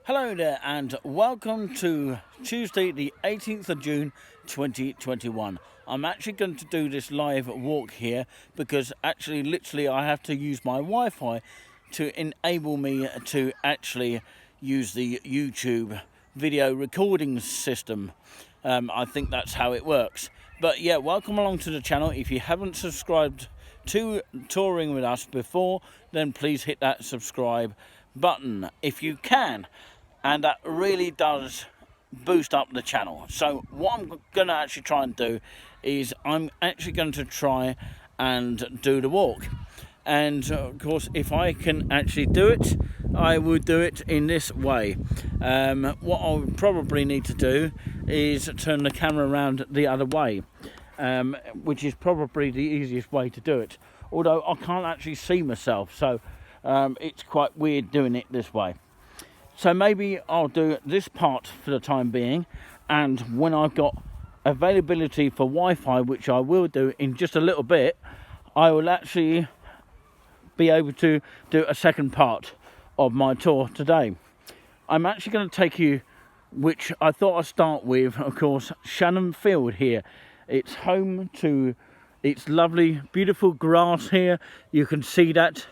Hello there and welcome to Tuesday the 18th of June 2021. I'm actually going to do this live walk here because actually literally I have to use my Wi-Fi to enable me to actually use the YouTube video recording system. I think that's how it works. But yeah, welcome along to the channel. If you haven't subscribed to Touring With Us before, then please hit that subscribe button if you can. And that really does boost up the channel. So what I'm going to actually try and do is I'm actually going to try and do the walk. And of course, if I can actually do it, I will do it in this way. What I'll probably need to do is turn the camera around the other way, which is probably the easiest way to do it. Although I can't actually see myself, so it's quite weird doing it this way. So maybe I'll do this part for the time being, and when I've got availability for Wi-Fi, which I will do in just a little bit, I will actually be able to do a second part of my tour today. I'm actually going to take you, which I thought I'd start with, of course, Shannon Field here. It's home to its lovely, beautiful grass here. You can see that.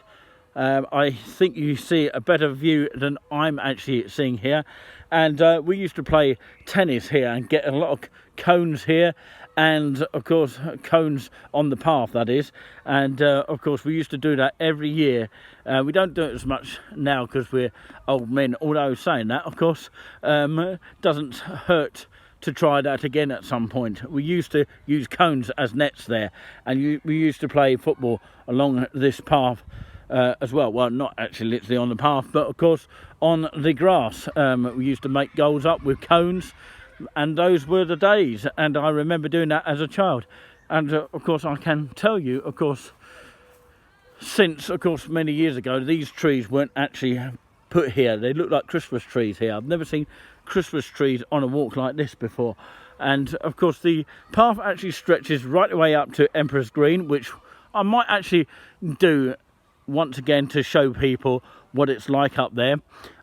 I think you see a better view than I'm actually seeing here. And we used to play tennis here and get a lot of cones here. And of course, cones on the path, that is. And of course, we used to do that every year. We don't do it as much now because we're old men. Although saying that, of course, doesn't hurt to try that again at some point. We used to use cones as nets there. And we used to play football along this path as well. Well, not actually literally on the path, but of course on the grass. We used to make goals up with cones, and those were the days, and I remember doing that as a child. And of course I can tell you, of course, since of course many years ago, these trees weren't actually put here. They look like Christmas trees here. I've never seen Christmas trees on a walk like this before. And of course the path actually stretches right the way up to Emperor's Green, which I might actually do once again to show people what it's like up there.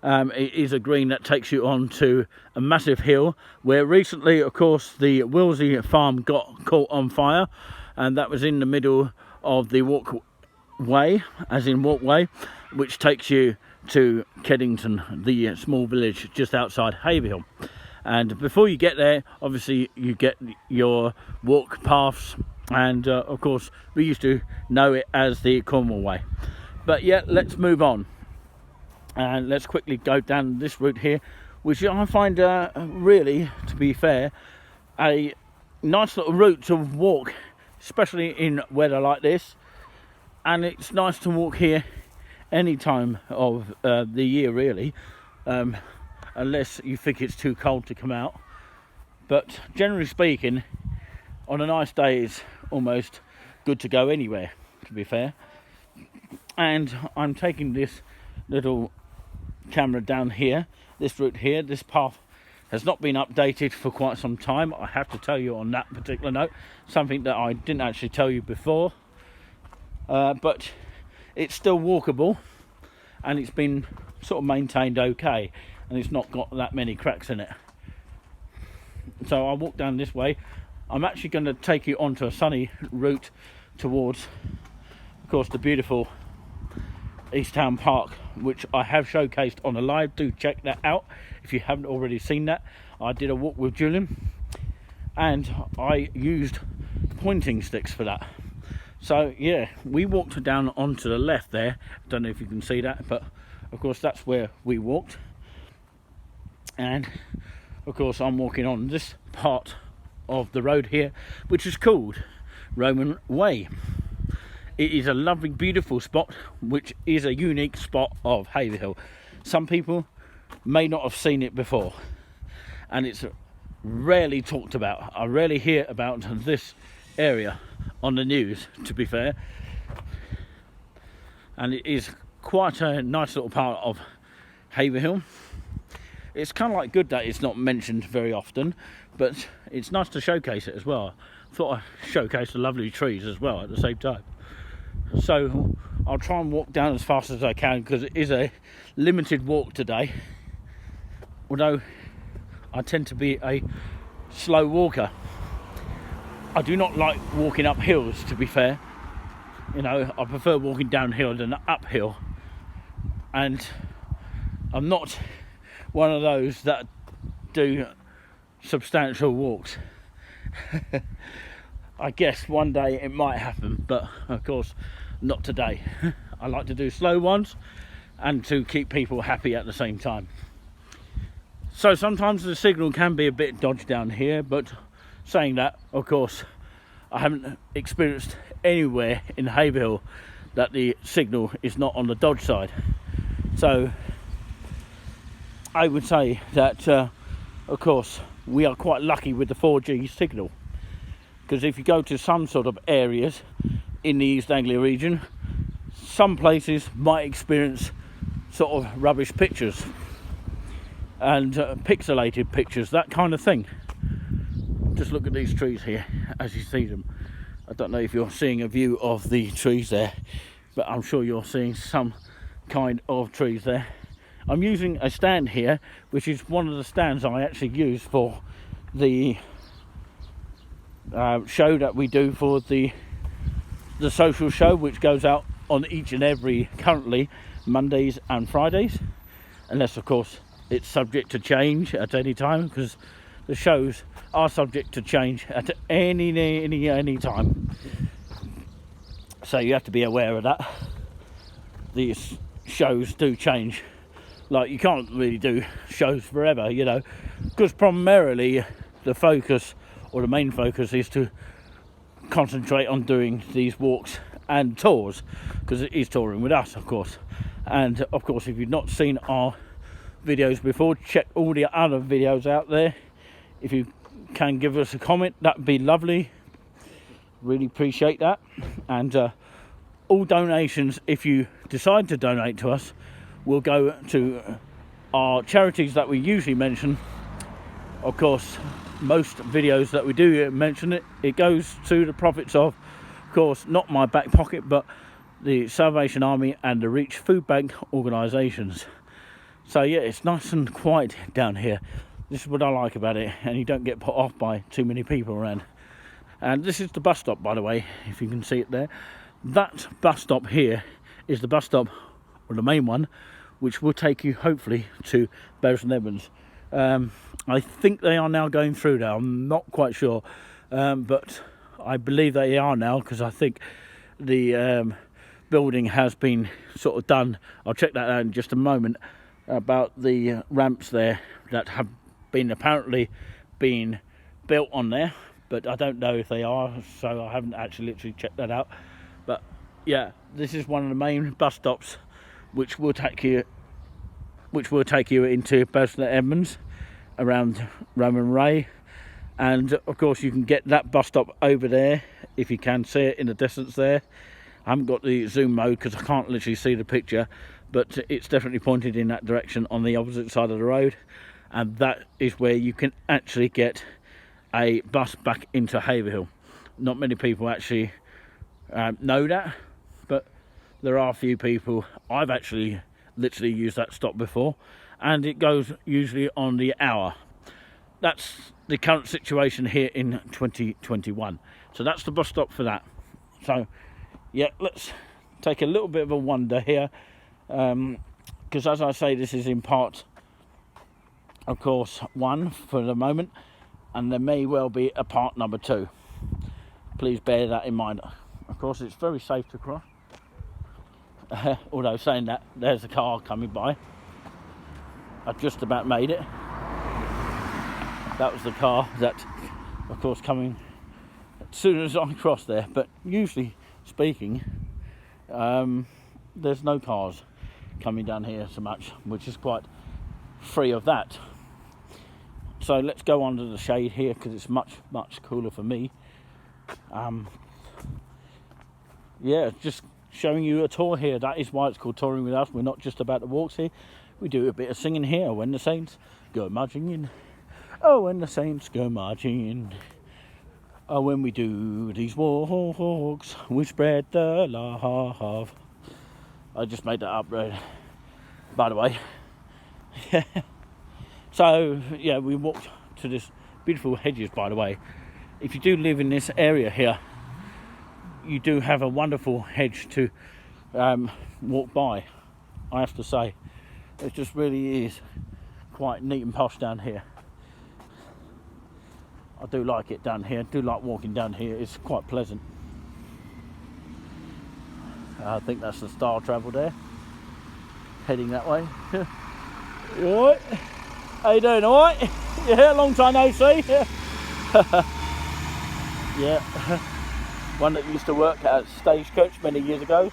It is a green that takes you on to a massive hill where recently, of course, the Willsey farm got caught on fire, and that was in the middle of the walkway, as in walkway, which takes you to Keddington, the small village just outside Haverhill. And before you get there, obviously you get your walk paths, and of course we used to know it as the Cornwall Way. But yeah, let's move on and let's quickly go down this route here, which I find really, to be fair, a nice little route to walk, especially in weather like this. And it's nice to walk here any time of the year really, unless you think it's too cold to come out. But generally speaking, on a nice day it's almost good to go anywhere, to be fair. And I'm taking this little camera down here, this route here. This path has not been updated for quite some time, I have to tell you on that particular note, something that I didn't actually tell you before. But it's still walkable, and it's been sort of maintained okay, and it's not got that many cracks in it. So I'll walk down this way. I'm actually going to take you onto a sunny route towards, of course, the beautiful East Town Park, which I have showcased on a live. Do check that out if you haven't already seen that. I did a walk with Julian and I used pointing sticks for that. So yeah, we walked down onto the left there. Don't know if you can see that, but of course that's where we walked. And of course I'm walking on this part of the road here, which is called Roman Way. It is a lovely, beautiful spot, which is a unique spot of Haverhill. Some people may not have seen it before, and it's rarely talked about. I rarely hear about this area on the news, to be fair. And it is quite a nice little part of Haverhill. It's kind of like good that it's not mentioned very often, but it's nice to showcase it as well. I thought I'd showcase the lovely trees as well at the same time. So I'll try and walk down as fast as I can because it is a limited walk today. although I tend to be a slow walker, I do not like walking up hills, to be fair. You know, I prefer walking downhill than uphill. And I'm not one of those that do substantial walks. I guess one day it might happen, but of course not today. I like to do slow ones and to keep people happy at the same time. So sometimes the signal can be a bit dodgy down here, but saying that, of course, I haven't experienced anywhere in Haverhill that the signal is not on the dodge side. So I would say that, of course, we are quite lucky with the 4G signal, because if you go to some sort of areas in the East Anglia region, some places might experience sort of rubbish pictures and pixelated pictures, that kind of thing. Just look at these trees here as you see them. I don't know if you're seeing a view of the trees there, but I'm sure you're seeing some kind of trees there. I'm using a stand here, which is one of the stands I actually use for the show that we do for the social show, which goes out on each and every, currently, Mondays and Fridays, unless of course it's subject to change at any time, because the shows are subject to change at any time. So you have to be aware of that. These shows do change. Like, you can't really do shows forever, you know, because primarily the focus, or the main focus, is to concentrate on doing these walks and tours, because it is touring with us, of course. And of course, if you've not seen our videos before, check all the other videos out there. If you can give us a comment, that'd be lovely. Really appreciate that. And all donations, if you decide to donate to us, will go to our charities that we usually mention. Of course, most videos that we do mention it goes to the profits of course, not my back pocket, but the Salvation Army and the Reach Food Bank organisations. So yeah, it's nice and quiet down here. This is what I like about it, and you don't get put off by too many people around. And this is the bus stop, by the way, if you can see it there. That bus stop here is the bus stop, or the main one, which will take you hopefully to Bury St Edmunds. I think they are now going through there. I'm not quite sure, but I believe they are now, because I think the building has been sort of done. I'll check that out in just a moment, about the ramps there that have been apparently been built on there, but I don't know if they are, so I haven't actually literally checked that out. But yeah, this is one of the main bus stops which will take you into Bury St Edmunds around Roman Way. And of course you can get that bus stop over there, if you can see it in the distance there. I haven't got the zoom mode because I can't literally see the picture, but it's definitely pointed in that direction on the opposite side of the road, and that is where you can actually get a bus back into Haverhill. Not many people actually know that, but there are a few people. I've actually literally used that stop before, and it goes usually on the hour. That's the current situation here in 2021. So that's the bus stop for that. So yeah, let's take a little bit of a wander here, because as I say, this is in part, of course, 1 for the moment, and there may well be a part number 2. Please bear that in mind. Of course, it's very safe to cross. Although saying that, there's a car coming by. I just about made it. That was the car that, of course, coming as soon as I crossed there. But usually speaking, there's no cars coming down here so much, which is quite free of that. So let's go under the shade here, because it's much cooler for me. Yeah, just showing you a tour here. That is why it's called Touring With Us. We're not just about the walks here. We do a bit of singing here. When the saints go marching in. Oh, when the saints go marching in. Oh, when we do these walks, we spread the love. I just made that up, right? By the way. So yeah, we walked to this beautiful hedges, by the way. If you do live in this area here, you do have a wonderful hedge to walk by, I have to say. It just really is quite neat and posh down here. I do like it down here. I do like walking down here. It's quite pleasant. I think that's the Star Travel there, heading that way. You alright? How you doing, alright? Yeah, long time no see. Yeah. One that used to work at Stagecoach many years ago.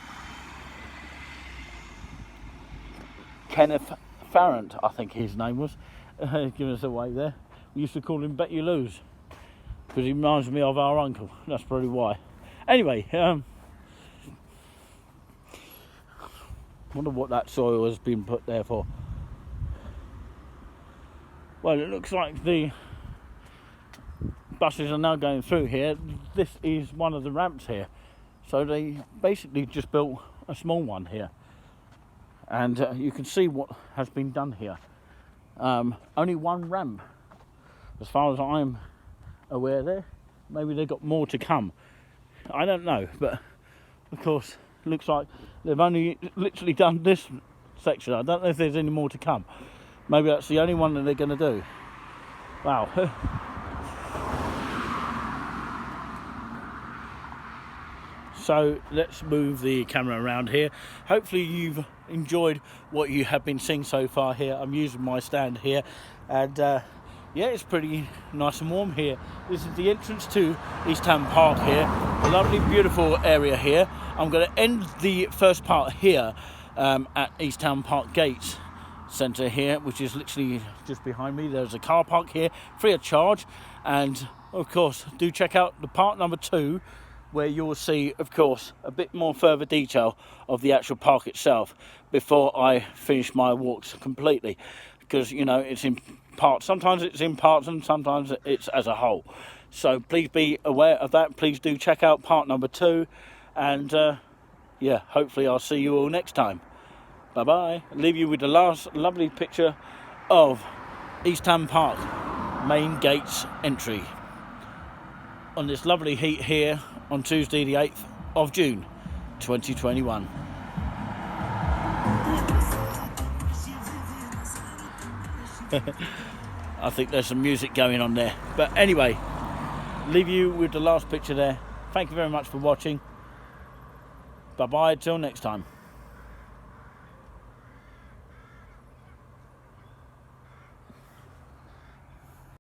Kenneth Farrant, I think his name was. Giving us a wave there. We used to call him Bet You Lose, because he reminds me of our uncle. That's probably why. Anyway, wonder what that soil has been put there for. Well, it looks like the buses are now going through here. This is one of the ramps here. So they basically just built a small one here. And you can see what has been done here. Only one ramp, as far as I'm aware there. Maybe they've got more to come. I don't know, but of course, it looks like they've only literally done this section. I don't know if there's any more to come. Maybe that's the only one that they're going to do. Wow. So let's move the camera around here. Hopefully you've enjoyed what you have been seeing so far here. I'm using my stand here, and yeah, it's pretty nice and warm here. This is the entrance to East Town Park here. A lovely, beautiful area here. I'm going to end the first part here at East Town Park Gates Centre here, which is literally just behind me. There's a car park here, free of charge, and of course, do check out the part number 2, where you will see, of course, a bit more further detail of the actual park itself before I finish my walks completely, because, you know, it's in parts. Sometimes it's in parts and sometimes it's as a whole. So please be aware of that. Please do check out part number 2, and yeah, hopefully I'll see you all next time. Bye bye. Leave you with the last lovely picture of East Town Park main gates entry on this lovely heat here on Tuesday the 8th of June 2021. I think there's some music going on there, but anyway, leave you with the last picture there. Thank you very much for watching. Bye bye till next time.